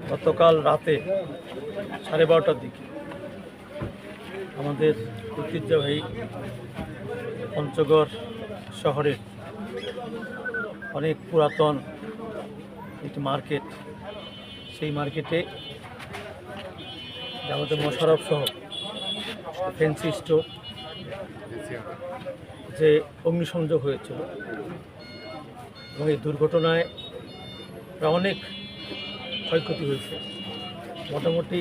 গতকাল রাতে 12:30টার দিকে আমাদের ঐতিহ্যবাহী পঞ্চগড় শহরের অনেক পুরাতন একটি মার্কেট, সেই মার্কেটে আমাদের মোশাররফ সহ ফ্যান্সি স্টোর যে অগ্নিসংযোগ হয়েছিল এবং এই দুর্ঘটনায় অনেক ক্ষয়ক্ষতি হয়েছে। মোটামুটি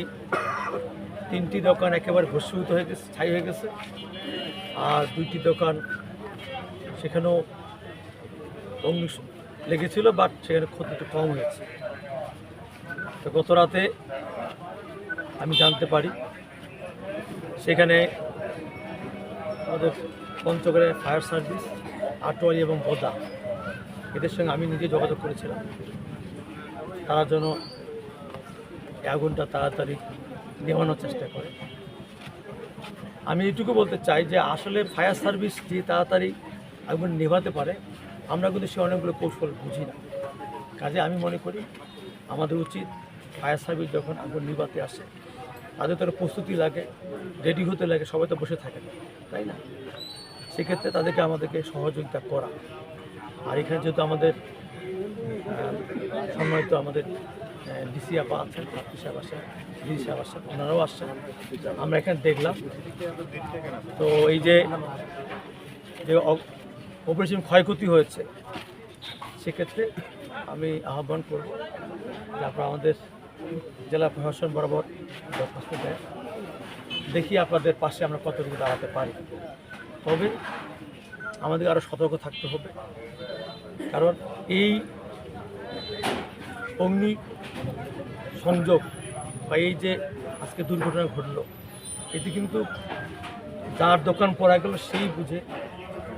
3টি দোকান একেবারে ভস্মীভূত হয়ে গেছে, ছাই হয়ে গেছে, আর 2টি দোকান সেখানেও অগ্নি লেগেছিল, বাট সেখানে ক্ষতি একটু কম হয়েছে। তো গত রাতে আমি জানতে পারি সেখানে আমাদের পঞ্চগড়ের ফায়ার সার্ভিস, আটোয়ারি এবং বোদা এদের সঙ্গে আমি নিজে যোগাযোগ করেছিলাম, তারা যেন এই আগুনটা তাড়াতাড়ি নেভানোর চেষ্টা করে। আমি এইটুকু বলতে চাই যে আসলে ফায়ার সার্ভিস যে তাড়াতাড়ি আগুন নেভাতে পারে, আমরা কিন্তু সে অনেকগুলো কৌশল বুঝি না। কাজে আমি মনে করি আমাদের উচিত ফায়ার সার্ভিস যখন আগুন নিভাতে আসে তাদের তো প্রস্তুতি লাগে, রেডি হতে লাগে, সবাই তো বসে থাকে না, তাই না? সেক্ষেত্রে আমাদেরকে সহযোগিতা করা। আর এখানে যেহেতু আমাদের সম্মানিত আমাদের ডিসি আপা আছেন, প্রাপ্তি সাহেব আসেন, ডিসি সাহেব আসেন, ওনারাও আসছেন, আমরা এখানে দেখলাম। তো এই যে অপারেশন ক্ষয়ক্ষতি হয়েছে, সেক্ষেত্রে আমি আহ্বান করব যে আপনারা আমাদের জেলা প্রশাসন বরাবর দরখাস্ত দেয়, দেখি আপনাদের পাশে আমরা কতটুকু দাঁড়াতে পারি। তবে আমাদের আরও সতর্ক থাকতে হবে, কারণ এই অগ্নি সংযোগ বা এই যে আজকে দুর্ঘটনা ঘটলো, এটি কিন্তু যার দোকান পড়া গেল সেই বুঝে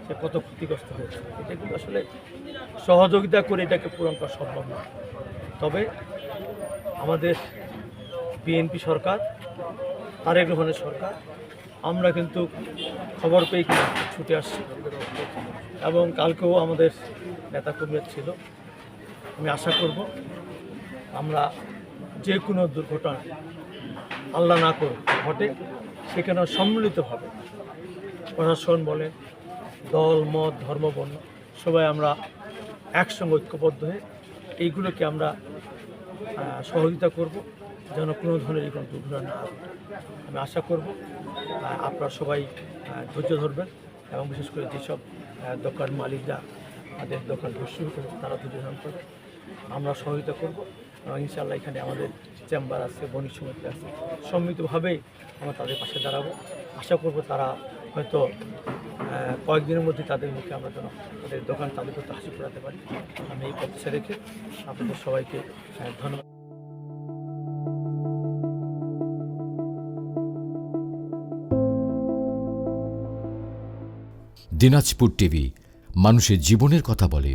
সে কত ক্ষতিগ্রস্ত হয়েছে। এটা কিন্তু আসলে সহযোগিতা করে এটাকে পূরণ করা সম্ভব নয়। তবে আমাদের বিএনপি সরকার, তারেক রহমানের সরকার, আমরা কিন্তু খবর পেয়ে ছুটে আসছি এবং কালকেও আমাদের নেতাকর্মীরা ছিল। আমি আশা করব আমরা যে কোনো দুর্ঘটনা আল্লাহ না করে ঘটে সেখানে সম্মিলিতভাবে প্রশাসন বলে, দল মত ধর্ম বর্ণ সবাই আমরা একসঙ্গে ঐক্যবদ্ধ হয়ে এইগুলোকে আমরা সহযোগিতা করব, যেন কোনো ধরনের কোনো দুর্ঘটনা না ঘটে। আমি আশা করব আপনারা সবাই ধৈর্য ধরবেন এবং বিশেষ করে যেসব দোকান মালিকরা তাদের দোকান ভস্মীভূত হয়েছে তারা ধৈর্য ধারণ করবে। আমরা সহযোগিতা করব এবং ইনশাআল্লাহ এখানে আমাদের চেম্বার আছে, বণিক সমিতি আছে, সম্মিলিতভাবেই আমরা তাদের পাশে দাঁড়াবো। আশা করব তারা হয়তো কয়েকদিনের মধ্যে তাদের মুখে আমরা যেন তাদের দোকান চালু করতে হাসি করাতে পারি। আমি এই প্রত্যাশা রেখে আপনাদের সবাইকে ধন্যবাদ। দিনাজপুর টিভি মানুষের জীবনের কথা বলে।